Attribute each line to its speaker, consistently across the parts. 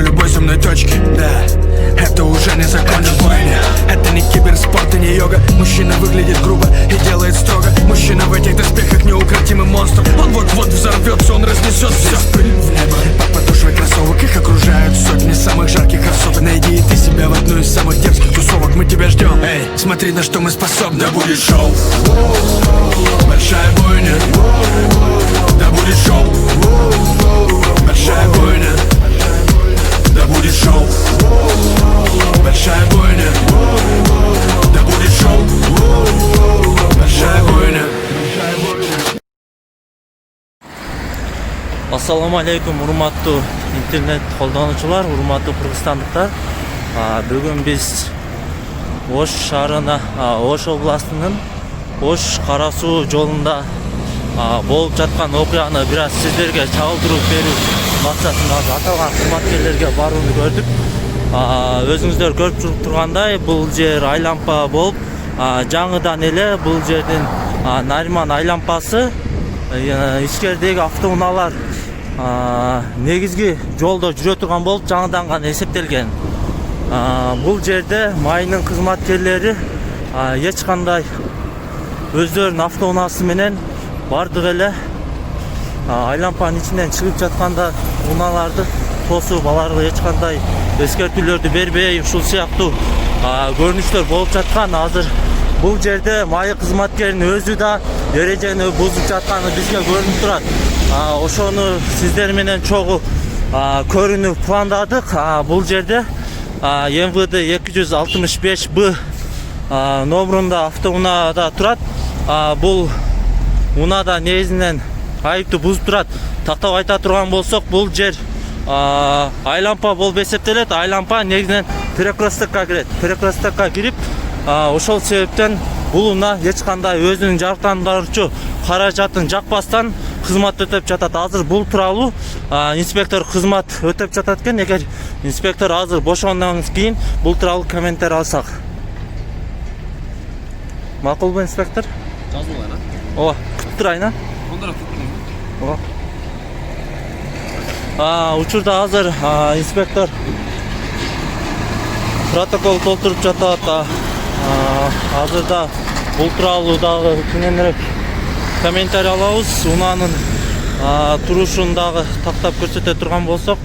Speaker 1: любой земной точки. Да, это уже не законы бойни. Это не киберспорт и не йога. Мужчина выглядит грубо и делает строго. Мужчина в этих доспехах неукротимый монстр. Он вот-вот взорвется, он разнесет все в пыль в небо. Под подошвой кроссовок их окружают сотни самых жарких красоток. Найди и ты себя в одну из самых дерзких тусовок. Мы тебя ждем, эй, смотри, на что мы способны. Да будет шоу, большая бойня. Да будет шоу, большая бойня. Да будет шоу, большая бойня. Да будет шоу, большая бойня.
Speaker 2: Ассаламу алейкум, урматтуу интернет колдонуучулар, урматтуу кыргызстандыктар. Бүгүн биз Ош шаарына, Ош областынын Ош Кара Суу жолунда болуп жаткан окуяны бир аз сиздерге чагылдырып берүү максатында аталган кызматкерлерге барууну көрдүк. Өзүңүздөр көрүп тургандай, бул жер айлампа болуп, жаңыдан эле бул жердин Нариман айлампасы ичкеридеги автоунаалар негизги жолдо жүрө турган болуп жаңыдан гана эсептелген. Бул жерде майынын кызматкерлери эч кандай өздөрүнүн автоунаасы менен бардык эле айлампанын ичинен чыгып жатканда унааларды тосуп, аларга эч кандай эскертүүлөрдү бербей, ушул сыяктуу көрүнүштөр болуп жаткан. Азыр бул жерде майы кызматкеринин өзү да эрежени бузуп жатканы бизге көрүнүп турат. Ошону сиздер менен чогуу көрүүнү пландадык. Бул жерде МВД 265Б номерунда автоунаада турат. Бул унада негизинен айыпты бузуп турат. Тактап айта турган болсок, бул жер айлампа болуп эсептелет. Айлампа негизинен перекрестокко кирет. Перекрестокко кирип, ошол себептен бул уна эч кандай өзүнүн жарыктандыруучу каражатын жакпастан кызмат өтөп жатат. Азыр бул тууралуу инспектор кызмат өтөп жатат экен. Эгер инспектор азыр бошогондон кийин бул тууралуу комментарий алсак. Макулбу инспектор?
Speaker 3: Жазылган,
Speaker 2: Ооба, күтүп турайын,
Speaker 3: Кондора туттум.
Speaker 2: Ооба. Учурда азыр инспектор протокол толтуруп жатат. Азырда бул тууралуу дагы кененирээк комментарий алабыз. Унанын турушун дагы тактап көрсөтө турган болсок,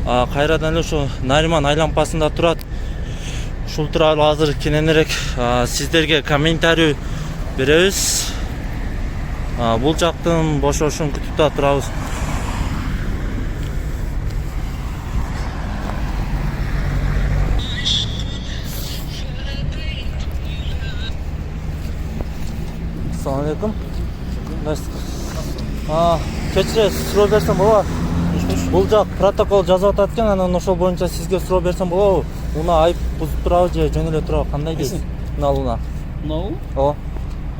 Speaker 2: кайрадан эле ушу Нариман айлампасында турат. Ушул тууралуу азыр кененирээк сиздерге комментарий беребиз. Бул жактын бошошун күтүп да турабыз. Assalamu alaikum. Кечиресиз, суроо берсем болобу? Бул жак протокол жазып атат экен, анан ошол боюнча сизге суроо берсем болобу? Уна айып бузуп турабы же жөн эле турабы? Кандай дейсиз? Уна.
Speaker 3: Уна?
Speaker 2: Ооба.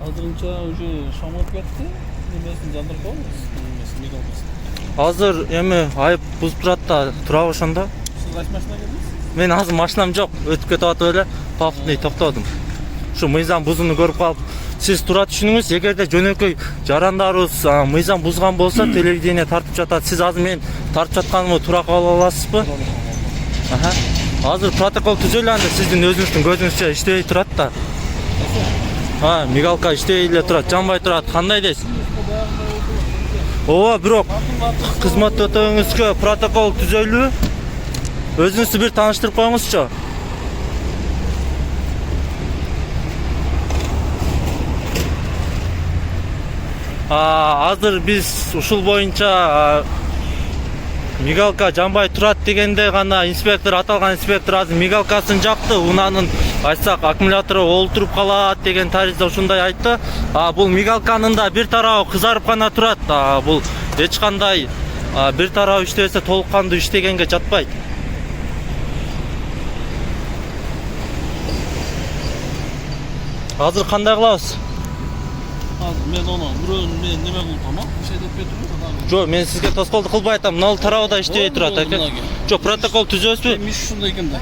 Speaker 3: Азырынча уже шамалып кетти. Немесин жандырбабыз. Мигалкасы.
Speaker 2: Азыр эми айып бузуп турат да турабы ошондо?
Speaker 3: Сиз кайсы машина келдиңиз?
Speaker 2: Мен азыр машинам жок, өтүп кетип атып эле пафтный токтодум. Ушу мыйзам бузууну көрүп калып, сиз тура түшүнүңүз. Эгерде жөнөкөй жарандарыбыз мыйзам бузган болсо, телевидение тартып жатат. Сиз азыр мен тартып жатканымды туура кабыл аласызбы? Азыр протокол түзөлү, анда сиздин өзүңүздүн көзүңүзчө иштебей турат да. Мигалка иштебей эле турат, жанбай турат. Кандай дейсиз? Ооба, бирок кызмат өтөөңүзгө протокол түзөлүү. Өзүңүздү бир тааныштырып коюңузчу. Азыр биз ушул боюнча мигалка жанбай турат дегенде гана инспектор, аталган инспектор азыр мигалкасын жакты, унанын айтсак аккумулятору олтуруп калат деген таризде ушундай айтты. Бул мигалканын да бир тарабы кызарып гана турат. Бул эч кандай бир тарабы иштебесе толук кандуу иштегенге жатпайт. Азыр кандай кылабыз?
Speaker 3: Мен onu мен неме кылдым, ишет этпей турбайбы?
Speaker 2: Жок, мен сизге тоскоолдук кылбай атам. Мына тарабыда иштебей турат экен. Жок, протокол түзөбүзбү?
Speaker 3: Мен ушундай экен да.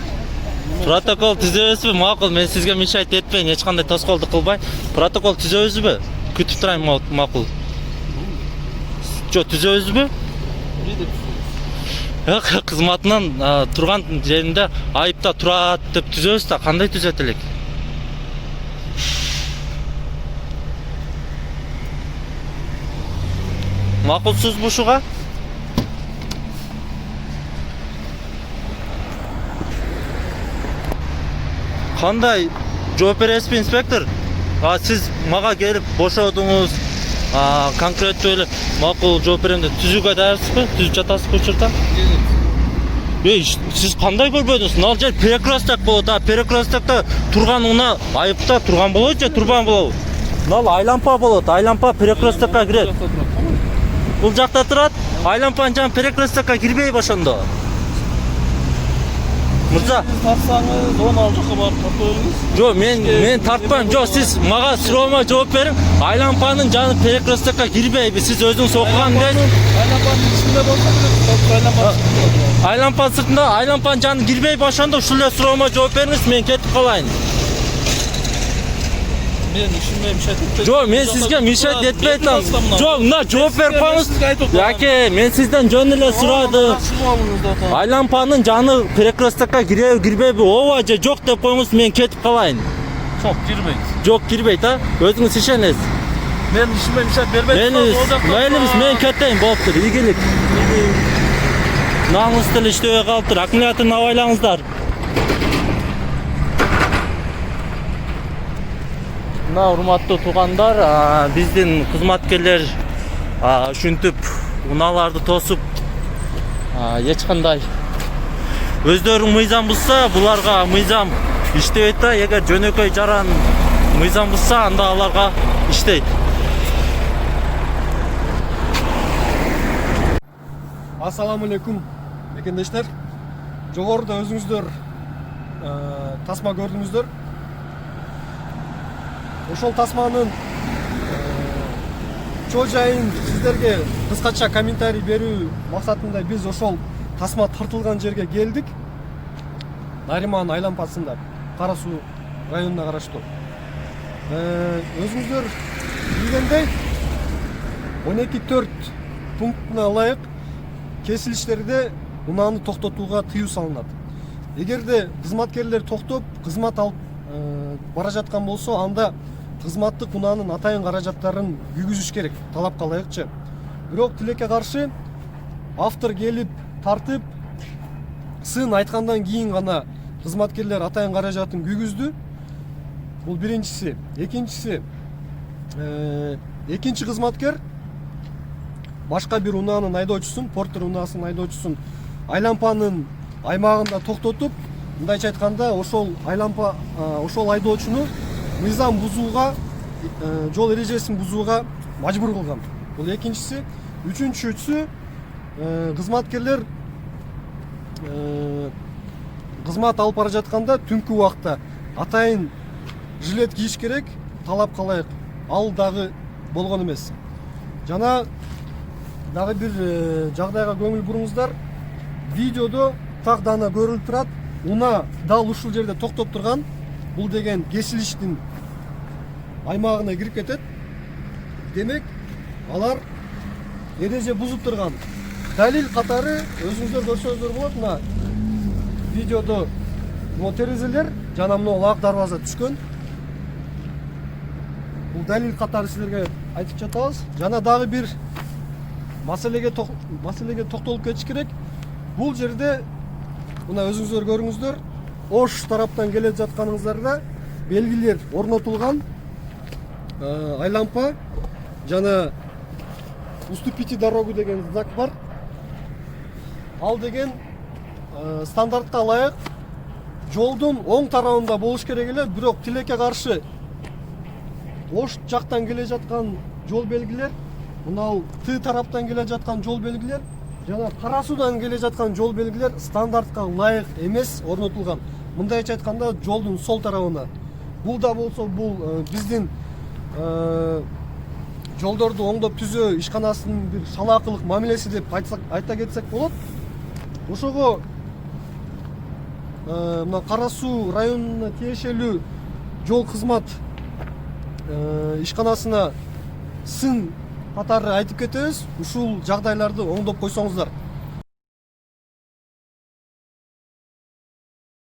Speaker 2: Протокол түзөбүзбү? Макул, мен сизге мешайт этпейин, эч кандай тоскоолдук кылбай. Протокол түзөбүзбү? Күтүп турайын, макул. Жок, түзөбүзбү? кызматынан турган жеринде айыпта турат деп түзөбүз да кандай түзөт элек? Макулсузбу ушуга? Кандай жооп бересизби, инспектор? Сиз мага келип бошодуңуз, конкреттүү эле макул жооп берем деп түзүүгө даярсызбы? Түзүп жатасызбы учурда? Сиз кандай көрбөдүңүз? Ал жер перекресток болот, перекрестокто турган уна айыпта турган болобу же турбан болобу? Ал айлампа болот, айлампа перекрестокко кирет. Бул жакта турат, айлампанын жаны перекрестокко кирбейби ошондо? Мырза,
Speaker 3: тартсаңыз, оны ал жакка барып тарта бериңиз.
Speaker 2: Жок, мен тартпайм. Жок, сиз мага суроомо жооп бериң. Айлампанын жаны перекрестокко кирбейби? Сиз өзүңүз окуган эмес.
Speaker 3: Айлампанын ичинде болсо керек.
Speaker 2: Айлампа сыртында, айлампанын жаны кирбейби? Ошондо ушул эле суроомо жооп бериңиз, мен кетип калайын.
Speaker 3: Мен ишиме мишайт этпейм.
Speaker 2: Жок, мен сизге мишайт этпей атам. Жок, мына жооп берип коюңуз. Яке, мен сизден жөн эле сурадым. Айлампанын жаны перекрестокко кирбейби, кирбейби? Ооба же жок деп коюңуз, мен кетип калайын.
Speaker 3: Жок, кирбейт.
Speaker 2: Жок, кирбейт, өзүңүз ишенесиз.
Speaker 3: Мен ишиме мишайт бербейт.
Speaker 2: Мен кетейин, болуптур. Ийгилик. Наңыз тил иштебей калыптыр. Аккумуляторун абайлаңыздар. Мына урматтуу туугандар, биздин кызматкерлер ушинтип унааларды тосуп эч кандай өздөрүнүн мыйзам бузса, буларга мыйзам иштебейт да. Эгер жөнөкөй жаран мыйзам бузса, анда аларга иштейт.
Speaker 4: Ассаламу алейкум, мекендештер. Жогоруда өзүңүздөр тасма көрдүңүздөр. Ошол тасманын чоо жайын сиздерге кыскача комментарий берүү максатында биз ошол тасма тартылган жерге келдик. Нариман айлампасында, Кара Суу районуна караштуу. Өзүңүздөр билгендей 12.4 пунктуна ылайык кесилиштерде унааны токтотууга тыюу салынат. Эгерде кызматкерлер токтоп кызмат алып бара жаткан болсо, анда кызматтык унаанын атайын каражаттарын күйгүзүш керек, талапка ылайыкчы. Бирок тилекке каршы автор келип тартып, сын айткандан кийин гана кызматкерлер атайын каражатын күйгүздү. Бул биринчиси. Экинчи кызматкер башка бир унаанын айдоочусун, портер унаасынын айдоочусун айлампанын аймагында токтотуп, мындайча айтканда, ошол айдоочуну мыйзам бузууга, жол эрежесин бузууга мажбур кылган. Бул экинчиси. Үчүнчүсү, кызматкерлер кызмат алып бара жатканда түнкү убакта атайын жилет кийиш керек, талапка ылайык. Ал дагы болгон эмес. Жана дагы бир жагдайга көңүл буруңуздар. Видеодо так дана көрүлүп турат. Уна дал ушул жерде токтоп турган. Бул деген кесилиштин аймагына кирип кетет. Демек, алар эреже бузуп турган. Далил катары өзүңүздөр көрсөңүздөр болот. Мына видеодо бул терезелер жана мына ак дарбаза түшкөн. Бул далил катары силерге айтып жатабыз. Жана дагы бир маселеге токтолуп кетиш керек. Бул жерде мына өзүңүздөр көрүңүздөр, Ош тараптан келе жатканыңыздарда белгилер орнотулган. Айлампа жана уступите дорогу деген знак бар. Ал деген стандартка ылайык жолдун оң тарабында болуш керек эле, бирок тилекке каршы Ош жактан келе жаткан жол белгилер, мына Т тараптан келе жаткан жол белгилер жана Кара Суудан келе жаткан жол белгилер стандартка ылайык эмес орнотулган. Мындайча айтканда, жолдун сол тарабына. Бул да болсо, бул биздин жолдорду оңдоп түзөө ишканасынын бир салаакылык мамилеси деп айта кетсек болот. Ошого мына Кара Суу районуна тиешелүү жол кызмат ишканасына сын катары айтып кетебиз. Ушул жагдайларды оңдоп койсоңуздар.